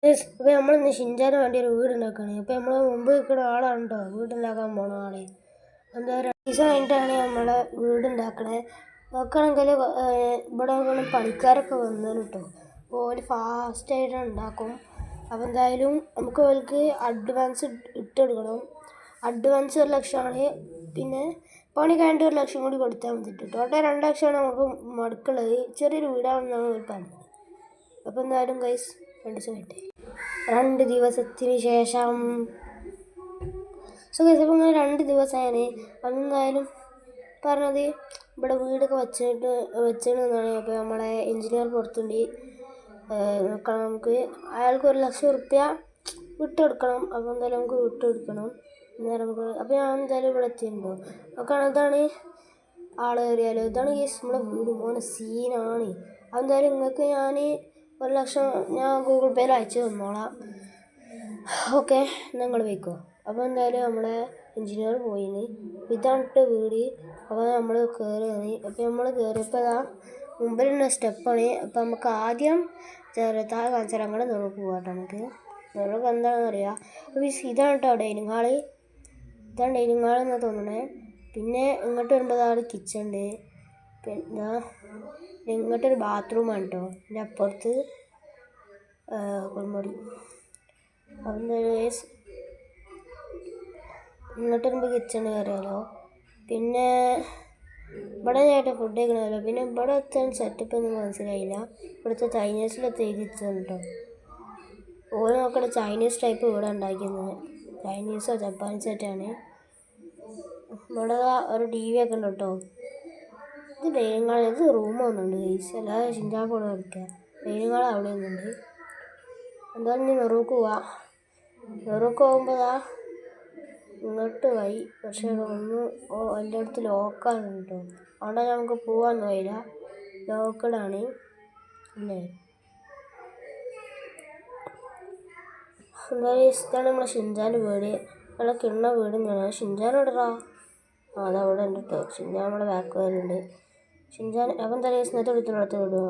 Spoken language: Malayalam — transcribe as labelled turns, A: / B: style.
A: അപ്പോൾ നമ്മളിന്ന് ഷിൻചാന് വേണ്ടി ഒരു വീട് ഉണ്ടാക്കുകയാണ്. അപ്പോൾ നമ്മൾ മുമ്പ് നിൽക്കുന്ന ആളാണ് കേട്ടോ വീടുണ്ടാക്കാൻ പോണ ആളെ. എന്താ 2 ദിവസം കഴിഞ്ഞിട്ടാണ് നമ്മളെ വീടുണ്ടാക്കണേ. നോക്കുകയാണെങ്കിൽ ഇവിടെ പണിക്കാരൊക്കെ വന്നേന് കേട്ടോ. അപ്പോൾ ഒരു ഫാസ്റ്റായിട്ട് ഉണ്ടാക്കും. അപ്പോൾ എന്തായാലും നമുക്ക് അവർക്ക് അഡ്വാൻസ് ഇട്ടെടുക്കണം. അഡ്വാൻസ് 1 ലക്ഷമാണ്. പിന്നെ പണി കഴിഞ്ഞിട്ട് 1 ലക്ഷം കൂടി കൊടുത്താൽ മതി. ടോട്ടൽ 2 ലക്ഷമാണ് നമുക്ക് മുടക്കുള്ളത്. ചെറിയൊരു വീടാണെന്നാണ് അവർ പറഞ്ഞത്. അപ്പോൾ എന്തായാലും ഗൈസ് 2 ദിവസം കഴിഞ്ഞിട്ട് 2 ദിവസത്തിന് ശേഷം ഗൈസ് അപ്പോൾ ഇങ്ങനെ 2 ദിവസമാണ്. അതെന്തായാലും പറഞ്ഞത് ഇവിടെ വീടൊക്കെ വെച്ചിട്ടുണ്ടെന്നാണ്. അപ്പോൾ നമ്മളെ എഞ്ചിനീയർ പുറത്തുണ്ട്. നോക്കണം നമുക്ക് അയാൾക്ക് 1 ലക്ഷം റുപ്യ വിട്ടെടുക്കണം. അപ്പോൾ എന്തായാലും നമുക്ക് വിട്ടെടുക്കണം. അന്നേരം നമുക്ക് അപ്പോൾ ഞാൻ എന്തായാലും ഇവിടെ എത്തിയിട്ടുണ്ടോ നോക്കണം. ഇതാണ് ആൾ കയറിയാലോ. ഇതാണ് ഈ നമ്മളെ വീട് മോനെ സീനാണ്. അതെന്തായാലും നിങ്ങൾക്ക് ഞാൻ 1 ലക്ഷം ഞാൻ ഗൂഗിൾ പേയിൽ അയച്ചു തന്നോളാം. ഓക്കെ നിങ്ങൾ വയ്ക്കോ. അപ്പോൾ എന്തായാലും നമ്മളെ എഞ്ചിനീയർ പോയിന്. ഇതാണ് വീട്. അപ്പോൾ നമ്മൾ കയറിയാണ്. അപ്പോൾ നമ്മൾ കയറിയപ്പോൾ മുമ്പിലുള്ള സ്റ്റെപ്പാണ്. അപ്പോൾ നമുക്ക് ആദ്യം താഴെ കാണിച്ചാൽ അങ്ങനെ നുറുക്ക് പോകാട്ടോ. നമുക്ക് നുറുക്ക് എന്താണെന്ന് അറിയാം. അപ്പോൾ ഇതാണ് കേട്ടോ ഡൈനിങ് ഹാള്. ഇതാണ് ഡൈനിങ് ഹാൾ എന്നാണ് തോന്നണേ. പിന്നെ ഇങ്ങോട്ട് വരുമ്പോൾ അവിടെ കിച്ചൺ ഉണ്ട്. പിന്നെ ഇങ്ങോട്ടൊരു ബാത്റൂമാണ് കേട്ടോ. ഇതിൻ്റെ അപ്പുറത്ത് കുളിമുറി. അപ്പം ഇങ്ങോട്ട് വരുമ്പോൾ കിച്ചൺ കയറിയാലോ. പിന്നെ ഇവിടെ ചേട്ടൻ ഫുഡ് കഴിക്കണമല്ലോ. പിന്നെ ഇവിടെ എത്താൻ സെറ്റപ്പ് ഒന്നും മനസ്സിലായില്ല. ഇവിടുത്തെ ചൈനീസിലൊക്കെ എഴുതിച്ചതാണ് കേട്ടോ. ഓരോ നോക്കണ ചൈനീസ് ടൈപ്പ് ഇവിടെ ഉണ്ടാക്കുന്നത്. ചൈനീസോ ജപ്പാനീസോ ആയിട്ടാണ്. ഇവിടെ ഒരു TV ഒക്കെ ഉണ്ട് കേട്ടോ. ഇത് ഡൈനിങ് ഹാൾ. ഇത് റൂം ഒന്നുണ്ട് ഗൈസ്. അല്ലാതെ ഷിൻചാൻ കളിക്കുക. ഡൈനിങ് ഹാൾ അവിടെ ഒന്നുണ്ട്. എന്തായാലും ഇനി നെറൂക്ക് പോവാം. നെറൂക്ക് പോകുമ്പോൾ ഇങ്ങോട്ട് വഴി. പക്ഷേ എൻ്റെ അടുത്ത് ലോക്കാണ് കേട്ടോ. അതുകൊണ്ട് നമുക്ക് പോകാൻ കഴിയില്ല. ലോക്കഡാണ്. അല്ലേ എന്തായാലും ഇതാണ് നമ്മളെ ഷിൻചാൻ്റെ വീട്. നല്ല കിണ്ണ വീട് തന്നെയാണ്. ഷിൻചാൻ ഇടറാ അതവിടെ ഉണ്ട് കേട്ടോ. ഷിൻചാൻ നമ്മളെ ബാക്ക് വരുന്നുണ്ട്. ഷിൻചാൻ അപ്പം എന്തായാലും ഇന്നത്തെ വിളിച്ചിടത്ത് വിടുക.